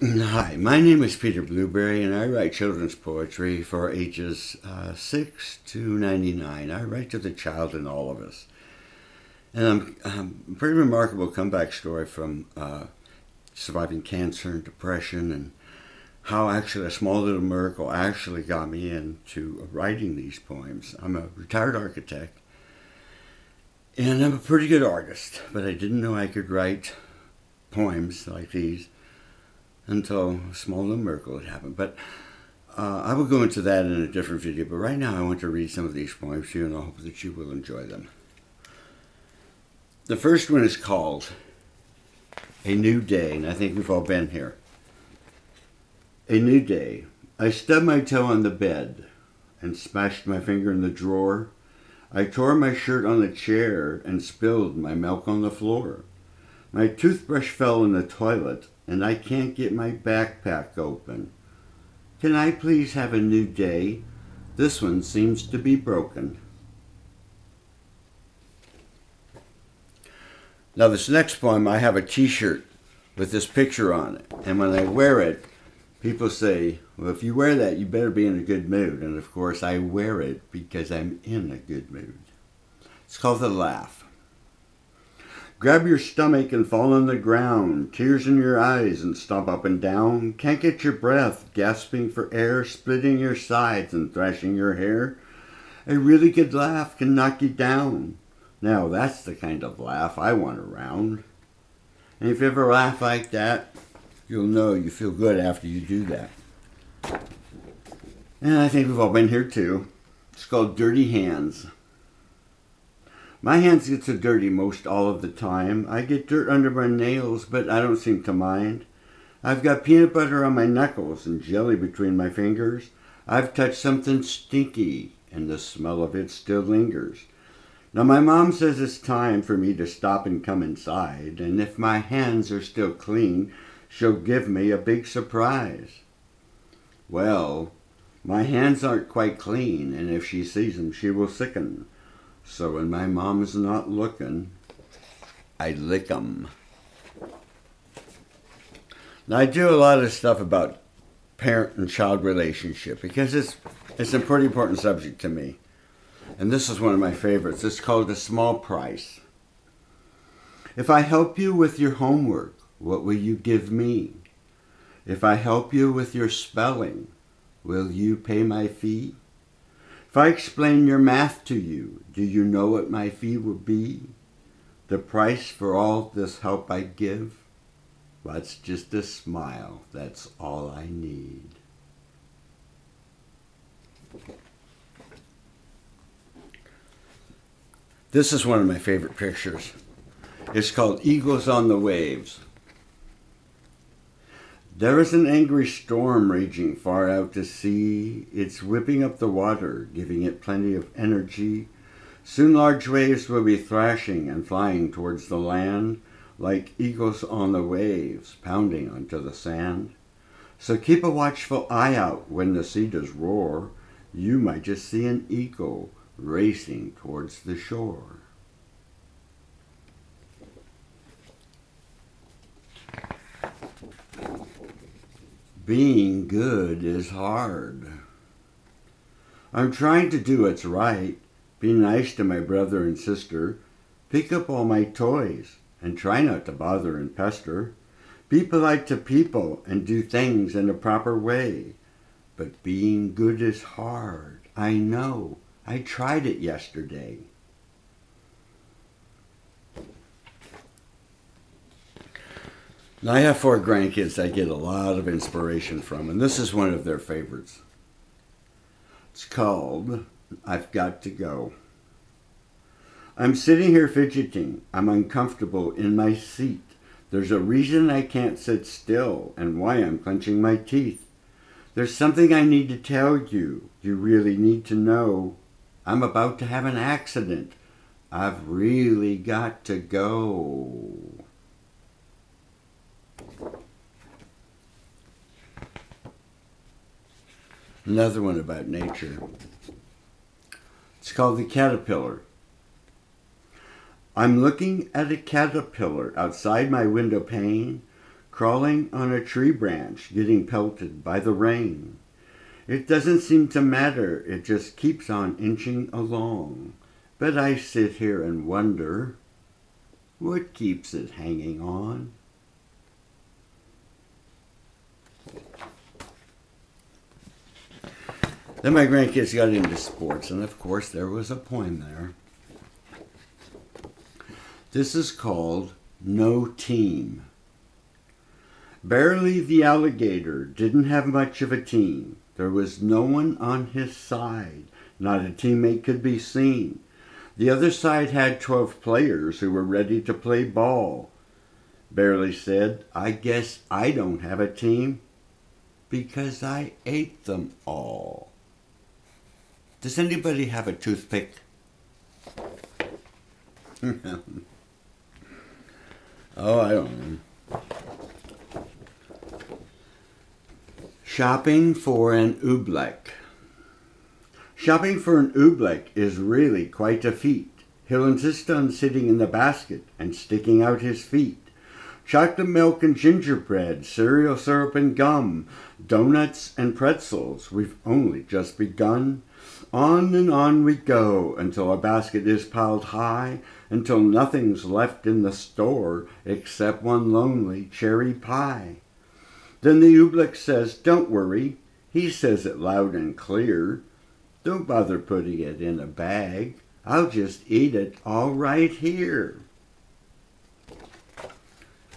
Hi, my name is Peter Blueberry, and I write children's poetry for ages 6 to 99. I write to the child in all of us. And I'm a pretty remarkable comeback story from surviving cancer and depression, and how actually a small little miracle actually got me into writing these poems. I'm a retired architect, and I'm a pretty good artist, but I didn't know I could write poems like these until a small little miracle had happened. But I will go into that in a different video. But right now I want to read some of these poems to you, and I hope that you will enjoy them. The first one is called A New Day, and I think we've all been here. A new day. I stubbed my toe on the bed and smashed my finger in the drawer. I tore my shirt on the chair and spilled my milk on the floor. My toothbrush fell in the toilet, and I can't get my backpack open. Can I please have a new day? This one seems to be broken. Now this next poem, I have a t-shirt with this picture on it. And when I wear it, people say, well, if you wear that, you better be in a good mood. And of course, I wear it because I'm in a good mood. It's called The Laugh. Grab your stomach and fall on the ground, tears in your eyes and stomp up and down. Can't get your breath, gasping for air, splitting your sides and thrashing your hair. A really good laugh can knock you down. Now that's the kind of laugh I want around. And if you ever laugh like that, you'll know you feel good after you do that. And I think we've all been here too. It's called Dirty Hands. My hands get so dirty most all of the time. I get dirt under my nails, but I don't seem to mind. I've got peanut butter on my knuckles and jelly between my fingers. I've touched something stinky, and the smell of it still lingers. Now my mom says it's time for me to stop and come inside, and if my hands are still clean, she'll give me a big surprise. Well, my hands aren't quite clean, and if she sees them, she will sicken. So when my mom's not looking, I lick 'em. Now I do a lot of stuff about parent and child relationship because it's a pretty important subject to me. And this is one of my favorites. It's called The Small Price. If I help you with your homework, what will you give me? If I help you with your spelling, will you pay my fee? If I explain your math to you, do you know what my fee will be? The price for all this help I give? Well, it's just a smile. That's all I need. This is one of my favorite pictures. It's called Eagles on the Waves. There is an angry storm raging far out to sea. It's whipping up the water, giving it plenty of energy. Soon large waves will be thrashing and flying towards the land, like eagles on the waves, pounding onto the sand. So keep a watchful eye out when the sea does roar. You might just see an eagle racing towards the shore. Being good is hard. I'm trying to do what's right, be nice to my brother and sister, pick up all my toys, and try not to bother and pester, be polite to people and do things in a proper way. But being good is hard. I know. I tried it yesterday. Now, I have 4 grandkids I get a lot of inspiration from, and this is one of their favorites. It's called I've Got to Go. I'm sitting here fidgeting. I'm uncomfortable in my seat. There's a reason I can't sit still and why I'm clenching my teeth. There's something I need to tell you. You really need to know. I'm about to have an accident. I've really got to go. Another one about nature. It's called The Caterpillar. I'm looking at a caterpillar outside my window pane, crawling on a tree branch, getting pelted by the rain. It doesn't seem to matter, it just keeps on inching along. But I sit here and wonder, what keeps it hanging on? Then my grandkids got into sports, and of course there was a poem there. This is called No Team. Barely the alligator didn't have much of a team. There was no one on his side. Not a teammate could be seen. The other side had 12 players who were ready to play ball. Barely said, I guess I don't have a team because I ate them all. Does anybody have a toothpick? Oh, I don't know. Shopping for an oobleck. Shopping for an oobleck is really quite a feat. He'll insist on sitting in the basket and sticking out his feet. Chocolate milk and gingerbread, cereal syrup and gum, donuts and pretzels, we've only just begun. On and on we go until our basket is piled high, until nothing's left in the store except one lonely cherry pie. Then the oobleck says, don't worry. He says it loud and clear. Don't bother putting it in a bag. I'll just eat it all right here.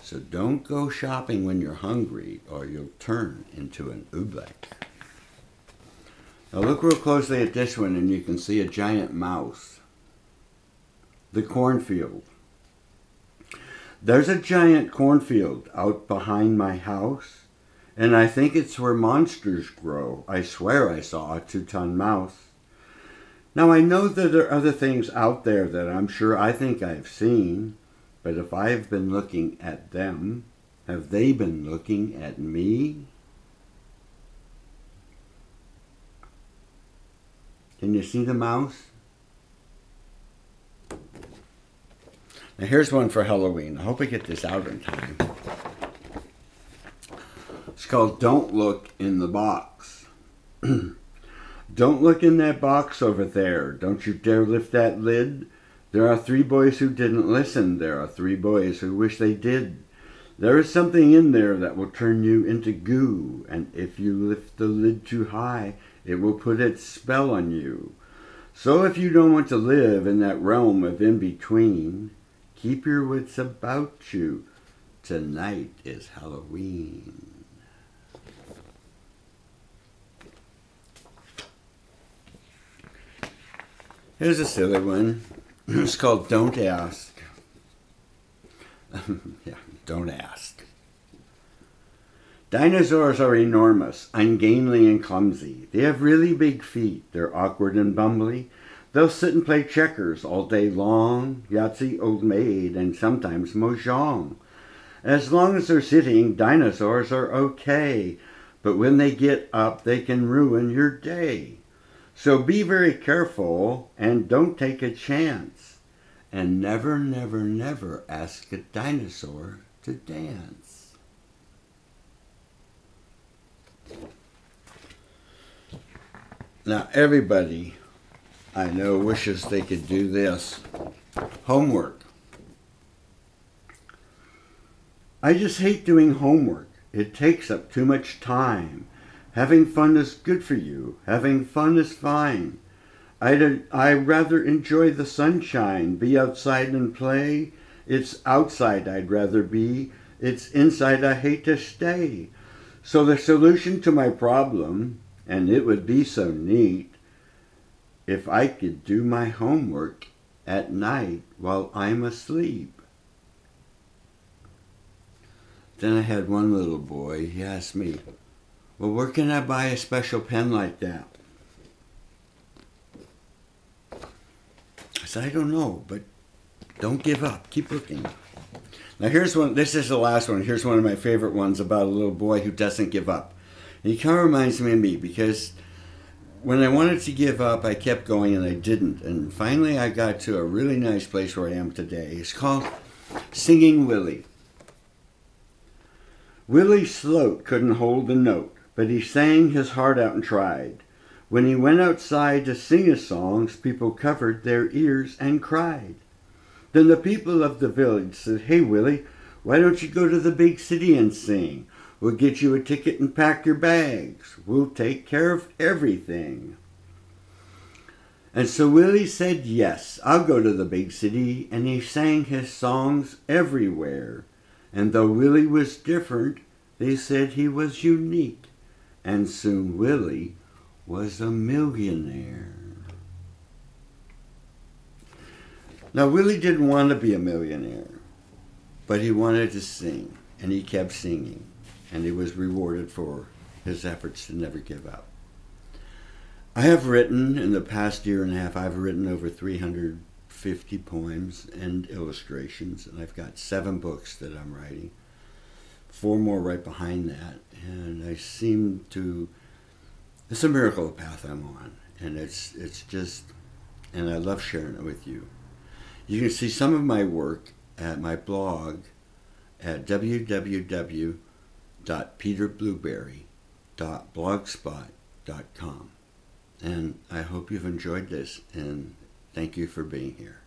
So don't go shopping when you're hungry or you'll turn into an oobleck. Now look real closely at this one and you can see a giant mouse. The cornfield. There's a giant cornfield out behind my house. And I think it's where monsters grow. I swear I saw a 2-ton mouse. Now I know that there are other things out there that I'm sure I think I've seen. But if I've been looking at them, have they been looking at me? Can you see the mouse? Now here's one for Halloween. I hope I get this out in time. It's called Don't Look in the Box. Don't look in that box over there. Don't you dare lift that lid. There are 3 boys who didn't listen. There are 3 boys who wish they did. There is something in there that will turn you into goo. And if you lift the lid too high, it will put its spell on you. So if you don't want to live in that realm of in-between, keep your wits about you. Tonight is Halloween. Here's a silly one. It's called Don't Ask. Yeah, don't ask. Dinosaurs are enormous, ungainly and clumsy. They have really big feet. They're awkward and bumbly. They'll sit and play checkers all day long, Yahtzee, Old Maid, and sometimes Mahjong. As long as they're sitting, dinosaurs are okay. But when they get up, they can ruin your day. So be very careful and don't take a chance. And never, never, never ask a dinosaur to dance. Now everybody I know wishes they could do this. Homework. I just hate doing homework. It takes up too much time. Having fun is good for you. Having fun is fine. I rather enjoy the sunshine, be outside and play. It's outside I'd rather be. It's inside I hate to stay. So the solution to my problem, and it would be so neat, if I could do my homework at night while I'm asleep. Then I had one little boy, he asked me, well, where can I buy a special pen like that? I said, I don't know, but don't give up. Keep looking. Now here's one, this is the last one. Here's one of my favorite ones about a little boy who doesn't give up. And he kind of reminds me of me because when I wanted to give up, I kept going and I didn't. And finally I got to a really nice place where I am today. It's called Singing Willie. Willie Sloat couldn't hold a note, but he sang his heart out and tried. When he went outside to sing his songs, people covered their ears and cried. Then the people of the village said, "Hey, Willie, why don't you go to the big city and sing? We'll get you a ticket and pack your bags. We'll take care of everything." And so Willie said, "Yes, I'll go to the big city," and he sang his songs everywhere. And though Willie was different, they said he was unique. And soon Willie was a millionaire. Now, Willie didn't want to be a millionaire, but he wanted to sing, and he kept singing, and he was rewarded for his efforts to never give up. I have written, in the past year and a half, I've written over 350 poems and illustrations, and I've got 7 books that I'm writing, 4 more right behind that, and I seem to, it's a miracle, the path I'm on, and it's just, and I love sharing it with you. You can see some of my work at my blog at www.peterblueberry.blogspot.com. And I hope you've enjoyed this, and thank you for being here.